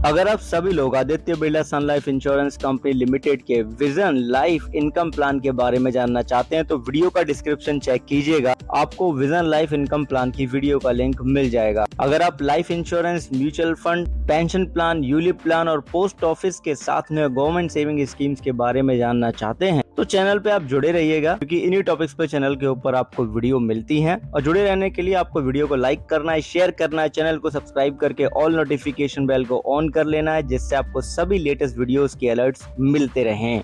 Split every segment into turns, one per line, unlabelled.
अगर आप सभी लोग आदित्य बिरला सन लाइफ इंश्योरेंस कंपनी लिमिटेड के विजन लाइफ इनकम प्लान के बारे में जानना चाहते हैं तो वीडियो का डिस्क्रिप्शन चेक कीजिएगा, आपको विजन लाइफ इनकम प्लान की वीडियो का लिंक मिल जाएगा। अगर आप life insurance, mutual fund, pension plan, ULIP plan और पोस्ट ऑफिस के साथ में गवर्नमेंट सेविंग स्कीम्स के बारे में जानना चाहते हैं तो चैनल पे आप जुड़े रहिएगा, क्योंकि इन्हीं टॉपिक्स पे चैनल के ऊपर आपको वीडियो मिलती हैं। और जुड़े रहने के लिए आपको वीडियो को लाइक करना है, शेयर करना है, चैनल को सब्सक्राइब करके ऑल नोटिफिकेशन बेल को ऑन कर लेना है, जिससे आपको सभी लेटेस्ट वीडियोस के अलर्ट्स मिलते रहें।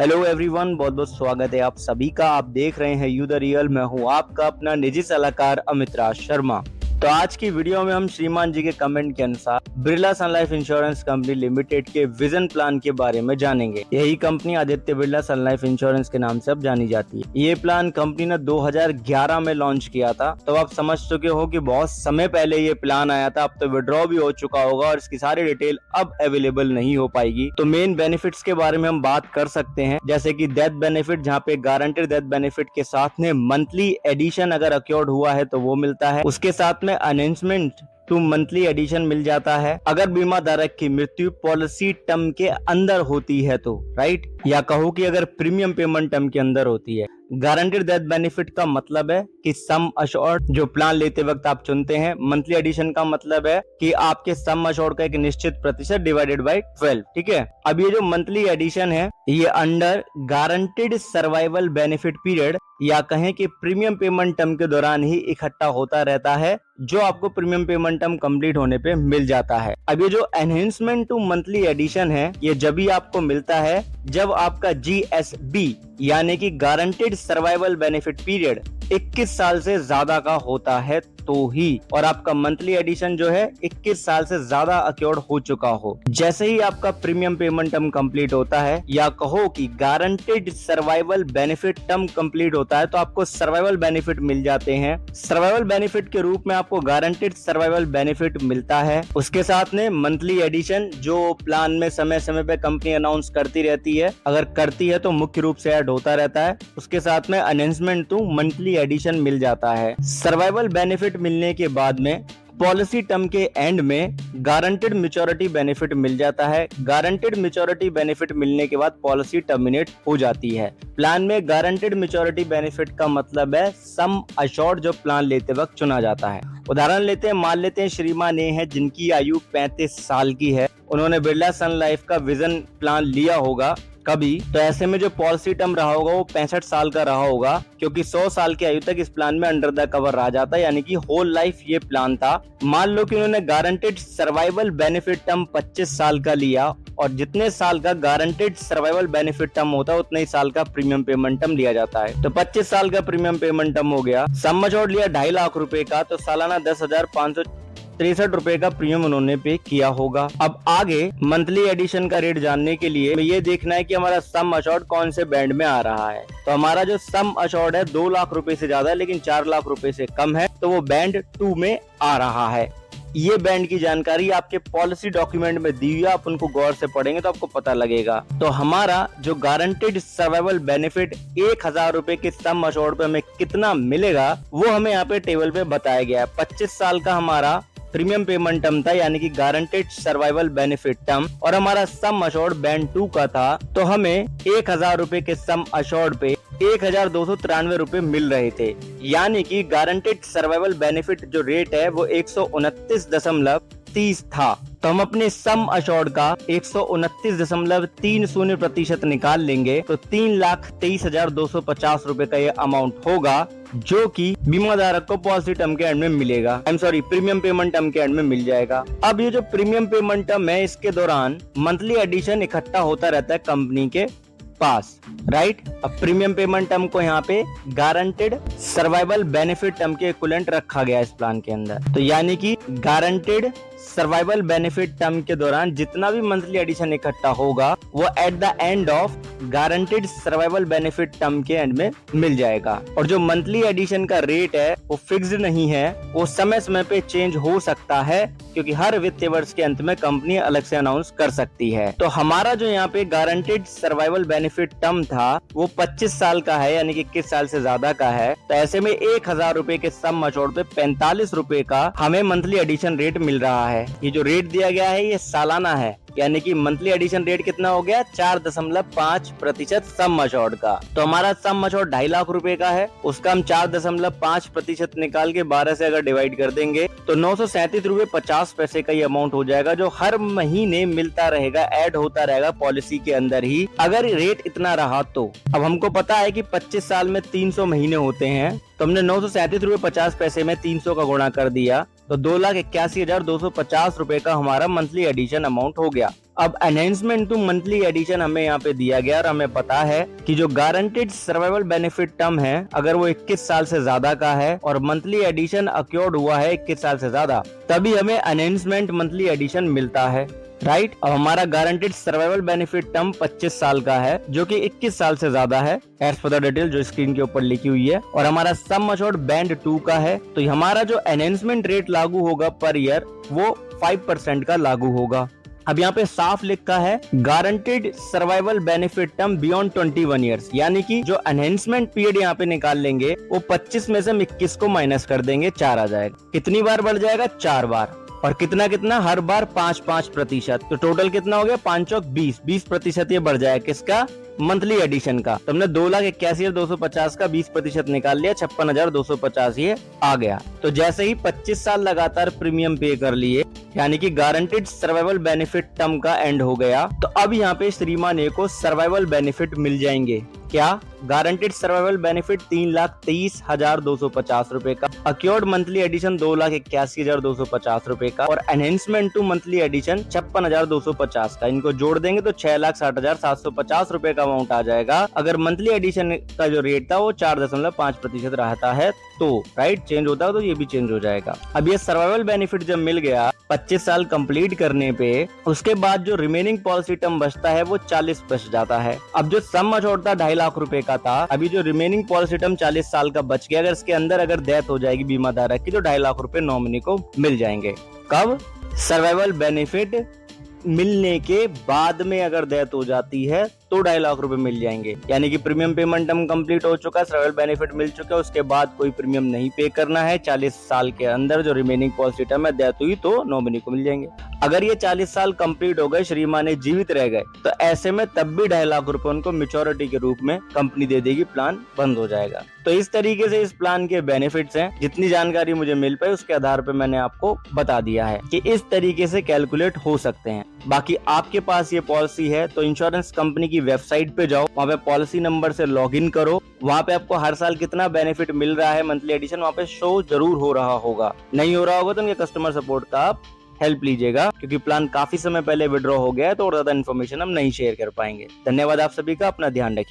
हेलो एवरीवन, बहुत बहुत स्वागत है आप सभी का। आप देख रहे हैं यू द रियल। मैं हूं आपका अपना निजी सलाहकार अमित राज शर्मा। तो आज की वीडियो में हम श्रीमान जी के कमेंट के अनुसार बिरला सन लाइफ इंश्योरेंस कंपनी लिमिटेड के विजन प्लान के बारे में जानेंगे। यही कंपनी आदित्य बिरला सन लाइफ इंश्योरेंस के नाम से अब जानी जाती है। ये प्लान कंपनी ने 2011 में लॉन्च किया था। तो आप समझ चुके हो कि बहुत समय पहले ये प्लान आया था। अब तो विड्रॉ भी हो चुका होगा और इसकी सारी डिटेल अब अवेलेबल नहीं हो पाएगी। तो मेन बेनिफिट्स के बारे में हम बात कर सकते हैं, जैसे कि डेथ बेनिफिट, जहाँ पे गारंटेड डेथ बेनिफिट के साथ में मंथली एडिशन अगर अक्योर्ड हुआ है तो वो मिलता है। उसके साथ में अनाउंसमेंट टू मंथली एडिशन मिल जाता है अगर बीमा धारक की मृत्यु पॉलिसी टर्म के अंदर होती है तो, राइट, या कहो कि अगर प्रीमियम पेमेंट टर्म के अंदर होती है। गारंटेड डेथ बेनिफिट का मतलब है कि सम अश्योर्ड जो प्लान लेते वक्त आप चुनते हैं। मंथली एडिशन का मतलब है कि आपके सम अश्योर्ड का एक निश्चित प्रतिशत डिवाइडेड बाय 12, ठीक है। अब ये जो मंथली एडिशन है ये under guaranteed survival benefit period या कहें कि प्रीमियम पेमेंट टर्म के दौरान ही इकट्ठा होता रहता है, जो आपको प्रीमियम पेमेंट टर्म कंप्लीट होने पे मिल जाता है। अब ये जो एनहेंसमेंट टू मंथली एडिशन है ये जब भी आपको मिलता है जब आपका GSB यानी कि गारंटेड सर्वाइवल बेनिफिट पीरियड 21 साल से ज्यादा का होता है तो ही, और आपका मंथली एडिशन जो है 21 साल से ज्यादा अक्योर्ड हो चुका हो। जैसे ही आपका प्रीमियम पेमेंट टर्म कंप्लीट होता है या कहो कि guaranteed survival benefit term complete होता है तो आपको सर्वाइवल बेनिफिट मिल जाते हैं। सर्वाइवल बेनिफिट के रूप में आपको गारंटेड सर्वाइवल बेनिफिट मिलता है। उसके साथ में मंथली एडिशन जो प्लान में समय समय पे कंपनी अनाउंस करती रहती है, अगर करती है तो मुख्य रूप से ऐड होता रहता है। उसके साथ में अनाउंसमेंट टू मंथली एडिशन मिल जाता है। सर्वाइवल बेनिफिट मिलने के बाद में पॉलिसी टर्म के एंड में गारंटेड मैच्योरिटी बेनिफिट मिल जाता है। गारंटेड मैच्योरिटी बेनिफिट मिलने के बाद पॉलिसी टर्मिनेट हो जाती है। प्लान में गारंटेड मैच्योरिटी बेनिफिट का मतलब है सम अश्योर्ड जो प्लान लेते वक्त चुना जाता है। उदाहरण लेते हैं, मान लेते हैं श्रीमान ए है जिनकी आयु 35 साल की है। उन्होंने बिरला सन लाइफ का विजन प्लान लिया होगा कभी, तो ऐसे में जो पॉलिसी टर्म रहा होगा वो 65 साल का रहा होगा, क्योंकि 100 साल की आयु तक इस प्लान में अंडर द कवर रह जाता है, यानी कि होल लाइफ ये प्लान था। मान लो कि उन्होंने गारंटेड सर्वाइवल बेनिफिट टर्म 25 साल का लिया और जितने साल का गारंटेड सर्वाइवल बेनिफिट टर्म होता है उतने ही साल का प्रीमियम पेमेंट टर्म लिया जाता है। तो 25 साल का प्रीमियम पेमेंट टर्म हो गया। सम अश्योर्ड लिया 2.5 लाख रुपए का, तो सालाना 10,563 रुपए का प्रीमियम उन्होंने पे किया होगा। अब आगे मंथली एडिशन का रेट जानने के लिए ये देखना है कि हमारा सम अश्योर्ड कौन से बैंड में आ रहा है। तो हमारा जो सम अश्योर्ड है 2 लाख रुपए से ज्यादा है लेकिन 4 लाख रुपए से कम है, तो वो बैंड 2 में आ रहा है। ये बैंड की जानकारी आपके पॉलिसी डॉक्यूमेंट में दी हुई है, आप उनको गौर से पढ़ेंगे तो आपको पता लगेगा। तो हमारा जो गारंटेड सर्वाइवल बेनिफिट 1,000 रुपए के सम अश्योर्ड पे हमें कितना मिलेगा वो हमें यहाँ पे टेबल पे बताया गया है। 25 साल का हमारा प्रीमियम पेमेंट टर्म था यानी कि गारंटेड सर्वाइवल बेनिफिट टर्म, और हमारा सम अश्योर्ड बैंड 2 का था, तो हमें 1,000 रुपए के सम अश्योर्ड पे 1,293 रुपए मिल रहे थे। यानी कि गारंटेड सर्वाइवल बेनिफिट जो रेट है वो 129.30 था। तो हम अपने सम अश्योर्ड का 129.30% निकाल लेंगे तो 3,23,250 रुपए का ये अमाउंट होगा, जो कि बीमा धारक को पॉलिसी टर्म के एंड में मिलेगा। प्रीमियम पेमेंट टर्म के एंड में मिल जाएगा। अब ये जो प्रीमियम पेमेंट टर्म है इसके दौरान मंथली एडिशन इकट्ठा होता रहता है कंपनी के पास, राइट। अब प्रीमियम पेमेंट टर्म को यहाँ पे गारंटेड सर्वाइवल बेनिफिट टर्म के इक्विवेलेंट रखा गया है इस प्लान के अंदर। तो यानी कि गारंटेड सर्वाइवल बेनिफिट टर्म के दौरान जितना भी मंथली एडिशन इकट्ठा होगा वो at the end of guaranteed survival benefit term के एंड में मिल जाएगा। और जो मंथली एडिशन का रेट है वो फिक्स्ड नहीं है, वो समय समय पे चेंज हो सकता है, क्योंकि हर वित्तीय वर्ष के अंत में कंपनी अलग से अनाउंस कर सकती है। तो हमारा जो यहाँ पे गारंटेड सर्वाइवल बेनिफिट टर्म था वो 25 साल का है, यानी कि 21 साल से ज्यादा का है। तो ऐसे में 1,000 रुपए के सम अश्योर्ड पे 45 रुपए का हमें मंथली एडिशन रेट मिल रहा है। ये जो रेट दिया गया है ये सालाना है, यानी कि मंथली एडिशन रेट कितना हो गया 4.5% सम अश्योर्ड का। तो हमारा सम अश्योर्ड 2.5 लाख रुपए का है, उसका हम 4.5% निकाल के 12 से अगर डिवाइड कर देंगे तो 937 रुपए 50 पैसे का ये अमाउंट हो जाएगा, जो हर महीने मिलता रहेगा, ऐड होता रहेगा पॉलिसी के अंदर ही, अगर रेट इतना रहा तो। अब हमको पता है कि 25 साल में 300 महीने होते हैं, तो हमने 937 रुपए 50 पैसे में 300 का गुणा कर दिया तो 2,81,250 रुपए का हमारा मंथली एडिशन अमाउंट हो गया। अब एनहेंसमेंट टू मंथली एडिशन हमें यहाँ पे दिया गया और हमें पता है कि जो गारंटेड सर्वाइवल बेनिफिट टर्म है अगर वो 21 साल से ज्यादा का है और मंथली एडिशन अक्योर्ड हुआ है 21 साल से ज्यादा, तभी हमें एनहेंसमेंट मंथली एडिशन मिलता है, राइट। अब हमारा गारंटेड सर्वाइवल बेनिफिट टर्म 25 साल का है जो कि 21 साल से ज्यादा है, एज पर द डिटेल जो स्क्रीन के ऊपर लिखी हुई है, और हमारा सम अश्योर्ड बैंड 2 का है। तो हमारा जो एनहेंसमेंट रेट लागू होगा पर ईयर वो 5% का लागू होगा। अब यहाँ पे साफ लिखा है guaranteed survival benefit term beyond 21 years, यानी कि जो एनहेंसमेंट पीरियड यहाँ पे निकाल लेंगे वो 25 में से हम 21 को माइनस कर देंगे, 4 आ जाएगा। कितनी बार बढ़ जाएगा? 4 बार, और कितना कितना? हर बार 5-5%। तो टोटल कितना हो गया? 5 और 20% ये बढ़ जाएगा किसका? मंथली एडिशन का। तो हमने 2,81,250 का 20% निकाल लिया, 56,250 ये आ गया। तो जैसे ही 25 साल लगातार प्रीमियम पे कर लिए, यानी कि गारंटेड सर्वाइवल बेनिफिट टर्म का एंड हो गया, तो अब यहाँ पे श्रीमान ए को सर्वाइवल बेनिफिट मिल जाएंगे। क्या? गारंटेड सर्वाइवल बेनिफिट 3,23,250 रुपए का, अक्योर्ड मंथली एडिशन 2,81,250 रुपए का, और एनहेंसमेंट टू मंथली एडिशन 56,250 का। इनको जोड़ देंगे तो 6,60,750 रुपए का अमाउंट आ जाएगा, अगर मंथली एडिशन का जो रेट था वो 4.5% रहता है तो, राइट। चेंज होता है तो ये भी चेंज हो जाएगा। अब ये सर्वाइवल बेनिफिट जब मिल गया 25 साल कंप्लीट करने पे, उसके बाद जो रिमेनिंग पॉलिसी टर्म बचता है वो 40 बच जाता है। अब जो सम अश्योर्ड था 2.5 लाख रुपए का था, अभी जो रिमेनिंग पॉलिसी टर्म 40 साल का बच गया, अगर इसके अंदर अगर डेथ हो जाएगी बीमा धारक की तो 2.5 लाख रुपए नॉमिनी को मिल जाएंगे। कब? सर्वाइवल बेनिफिट मिलने के बाद में अगर डेथ हो जाती है तो 2.5 लाख रुपए मिल जाएंगे, यानी कि प्रीमियम पेमेंट टर्म कंप्लीट हो चुका, सर्वाइवल बेनिफिट मिल चुका है, उसके बाद कोई प्रीमियम नहीं पे करना है। 40 साल के अंदर जो रिमेनिंग पॉलिसी टर्म है डेथ हुई तो नॉमिनी को मिल जाएंगे। अगर ये 40 साल कंप्लीट हो गए, श्रीमान ये जीवित रह गए, तो ऐसे में तब भी 2.5 लाख रुपए उनको मेच्योरिटी के रूप में कंपनी दे देगी, प्लान बंद हो जाएगा। तो इस तरीके से इस प्लान के बेनिफिट्स हैं। जितनी जानकारी मुझे मिल पाई उसके आधार पर मैंने आपको बता दिया है कि इस तरीके से कैलकुलेट हो सकते हैं। बाकी आपके पास ये पॉलिसी है तो इंश्योरेंस कंपनी की वेबसाइट पे जाओ, वहाँ पे पॉलिसी नंबर से लॉगिन करो, वहाँ पे आपको हर साल कितना बेनिफिट मिल रहा है मंथली एडिशन वहाँ पे शो जरूर हो रहा होगा। नहीं हो रहा होगा तो उनके कस्टमर सपोर्ट का आप हेल्प लीजिएगा, क्योंकि प्लान काफी समय पहले विड्रॉ हो गया है तो और ज्यादा इन्फॉर्मेशन हम नहीं शेयर कर पाएंगे। धन्यवाद आप सभी का, अपना ध्यान रखिए।